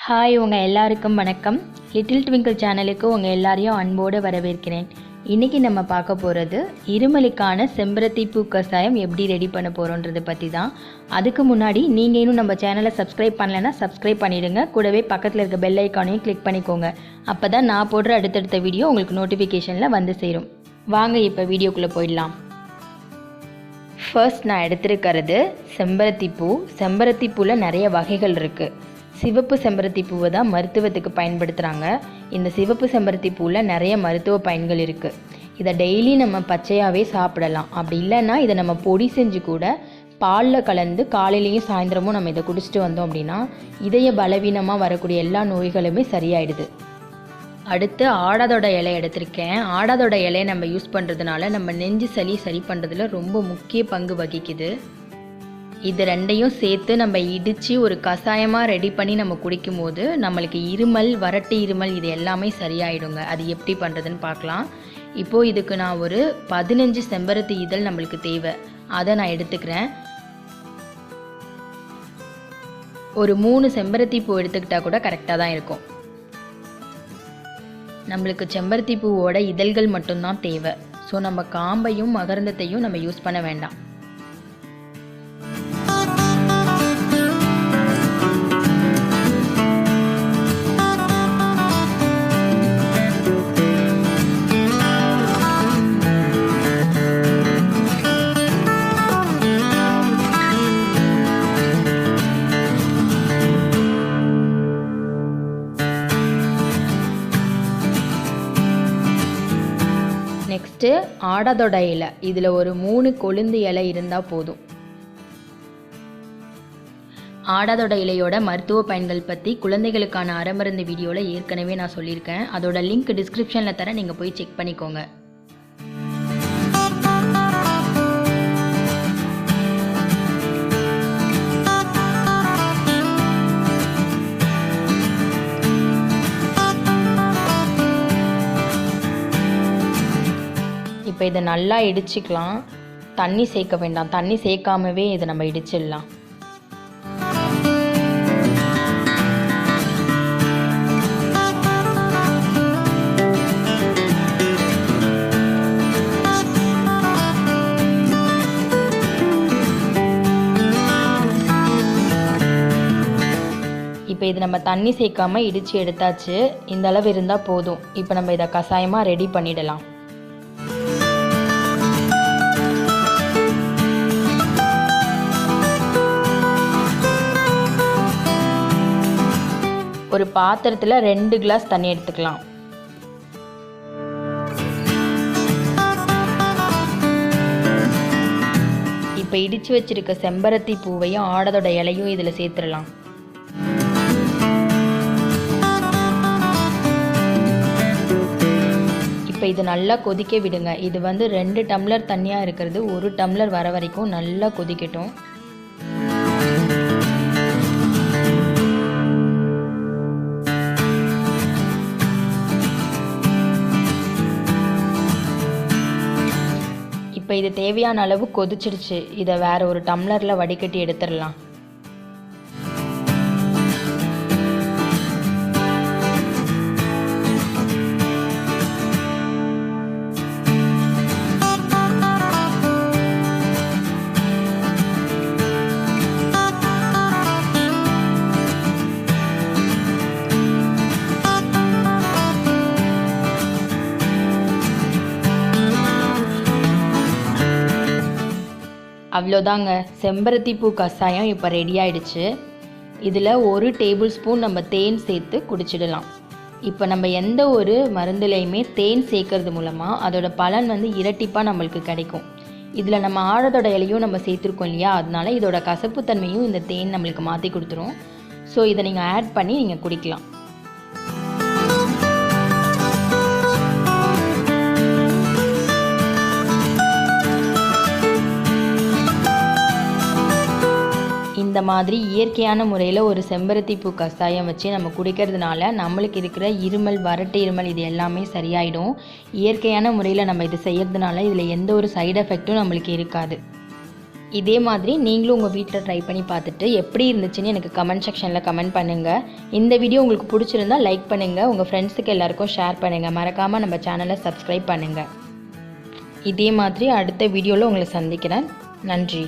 Hi, உங்கள் எல்லாருக்கும் வணக்கம். லிட்டில் ட்விங்கிள் சேனலுக்கு உங்கள் எல்லாரையும் அன்போடு வரவேற்கிறேன். இன்றைக்கி நம்ம பார்க்க போகிறது இருமலுக்கான செம்பருத்தி பூ கஷாயம் எப்படி ரெடி பண்ண போகிறோன்றதை பற்றி தான். அதுக்கு முன்னாடி நீங்கள் இன்னும் நம்ம சேனலை சப்ஸ்கிரைப் பண்ணலைன்னா சப்ஸ்கிரைப் பண்ணிவிடுங்க. கூடவே பக்கத்தில் இருக்க பெல் ஐக்கானையும் கிளிக் பண்ணிக்கோங்க. அப்போ தான் நான் போடுற அடுத்தடுத்த வீடியோ உங்களுக்கு நோட்டிஃபிகேஷனில் வந்து சேரும். வாங்க இப்போ வீடியோக்குள்ளே போயிடலாம். ஃபர்ஸ்ட் நான் எடுத்துருக்கிறது செம்பருத்தி பூ. செம்பருத்தி பூவில் நிறைய வகைகள் இருக்குது. சிவப்பு செம்பருத்தி பூவை தான் மருத்துவத்துக்கு பயன்படுத்துகிறாங்க. இந்த சிவப்பு செம்பருத்தி பூவில் நிறைய மருத்துவ பயன்கள் இருக்குது. இதை டெய்லி நம்ம பச்சையாகவே சாப்பிடலாம். அப்படி இல்லைன்னா இதை நம்ம பொடி செஞ்சு கூட பாலில் கலந்து காலையிலையும் சாயந்தரமும் நம்ம இதை குடிச்சிட்டு வந்தோம் அப்படின்னா இதய பலவீனமாக வரக்கூடிய எல்லா நோய்களுமே சரியாயிடுது. அடுத்து ஆடாதோட இலை எடுத்திருக்கேன். ஆடாதோட இலையை நம்ம யூஸ் பண்ணுறதுனால நம்ம நெஞ்சு சளி சரி பண்ணுறதுல ரொம்ப முக்கிய பங்கு வகிக்குது. இது ரெண்டையும் சேர்த்து நம்ம இடித்து ஒரு கஷாயமாக ரெடி பண்ணி நம்ம குடிக்கும் போது நம்மளுக்கு இருமல், வறட்டு இருமல் இது எல்லாமே சரியாயிடுங்க. அது எப்படி பண்ணுறதுன்னு பார்க்கலாம். இப்போது இதுக்கு நான் ஒரு 15 செம்பருத்தி இதழ் நம்மளுக்கு தேவை. அதை நான் எடுத்துக்கிறேன். ஒரு 3 செம்பருத்தி பூ எடுத்துக்கிட்டால் கூட கரெக்டாக தான் இருக்கும். நம்மளுக்கு செம்பருத்தி பூவோட இதழ்கள் மட்டும்தான் தேவை. ஸோ நம்ம காம்பையும் மகரந்தத்தையும் நம்ம யூஸ் பண்ண வேண்டாம். நெக்ஸ்ட்டு ஆடாதோடை இலை. இதில் ஒரு 3 கொழுந்து இலை இருந்தால் போதும். ஆடாதோட இலையோட மருத்துவ பயன்கள் பற்றி குழந்தைகளுக்கான அரைமருந்து வீடியோவில் ஏற்கனவே நான் சொல்லியிருக்கேன். அதோட லிங்க் டிஸ்கிரிப்ஷனில் தர, நீங்கள் போய் செக் பண்ணிக்கோங்க. இப்போ இதை நல்லா இடிச்சுக்கலாம். தண்ணி சேர்க்க வேண்டாம். தண்ணி சேர்க்காமவே இதை நம்ம இடிச்சிடலாம். இப்போ இது நம்ம தண்ணி சேர்க்காம இடித்து எடுத்தாச்சு. இந்த அளவு இருந்தால் போதும். இப்போ நம்ம இதை கஷாயமாக ரெடி பண்ணிடலாம். ஒரு பாத்திரத்தில் 2 கிளாஸ் தண்ணி எடுத்துக்கலாம். இப்போ இடித்து வச்சிருக்க செம்பருத்தி பூவையும் ஆடாதோட இலையும் இதில் சேர்த்துடலாம். இப்போ இது நல்லா கொதிக்க விடுங்க. இது 2 டம்ளர் தண்ணியாக இருக்கிறது 1 டம்ளர் வர வரைக்கும் நல்லா கொதிக்கட்டும். இப்போ இது தேவையான அளவு கொதிச்சிடுச்சு. இதை வேறு ஒரு டம்ளரில் வடிகட்டி எடுத்துடலாம். அவ்வளோதாங்க, செம்பருத்தி பூ கஷாயம் இப்போ ரெடி ஆயிடுச்சு. இதில் 1 டேபிள் ஸ்பூன் நம்ம தேன் சேர்த்து குடிச்சிடலாம். இப்போ நம்ம எந்த ஒரு மருந்துலையுமே தேன் சேர்க்கறது மூலமாக அதோட பலன் இரட்டிப்பாக நம்மளுக்கு கிடைக்கும். இதில் நம்ம ஆடாதோட இலையும் நம்ம சேர்த்துருக்கோம் இல்லையா, அதனால இதோட கசப்புத்தன்மையும் இந்த தேன் நம்மளுக்கு மாற்றி கொடுத்துரும். ஸோ இதை நீங்கள் ஆட் பண்ணி நீங்கள் குடிக்கலாம். இந்த மாதிரி இயற்கையான முறையில் ஒரு செம்பருத்தி பூ கஷாயம் வச்சு நம்ம குடிக்கிறதுனால நம்மளுக்கு இருக்கிற இருமல், வறட்டு இருமல் இது எல்லாமே சரியாயிடும். இயற்கையான முறையில் நம்ம இது செய்யறதுனால இதில் எந்த ஒரு சைடு எஃபெக்ட்டும் நம்மளுக்கு இருக்காது. இதே மாதிரி நீங்களும் உங்கள் வீட்டில் ட்ரை பண்ணி பார்த்துட்டு எப்படி இருந்துச்சுன்னு எனக்கு கமெண்ட் செக்ஷனில் கமெண்ட் பண்ணுங்கள். இந்த வீடியோ உங்களுக்கு பிடிச்சிருந்தா லைக் பண்ணுங்கள், உங்கள் ஃப்ரெண்ட்ஸுக்கு எல்லாருக்கும் ஷேர் பண்ணுங்கள். மறக்காமல் நம்ம சேனலை சப்ஸ்கிரைப் பண்ணுங்கள். இதே மாதிரி அடுத்த வீடியோவில் உங்களை சந்திக்கிறேன். நன்றி.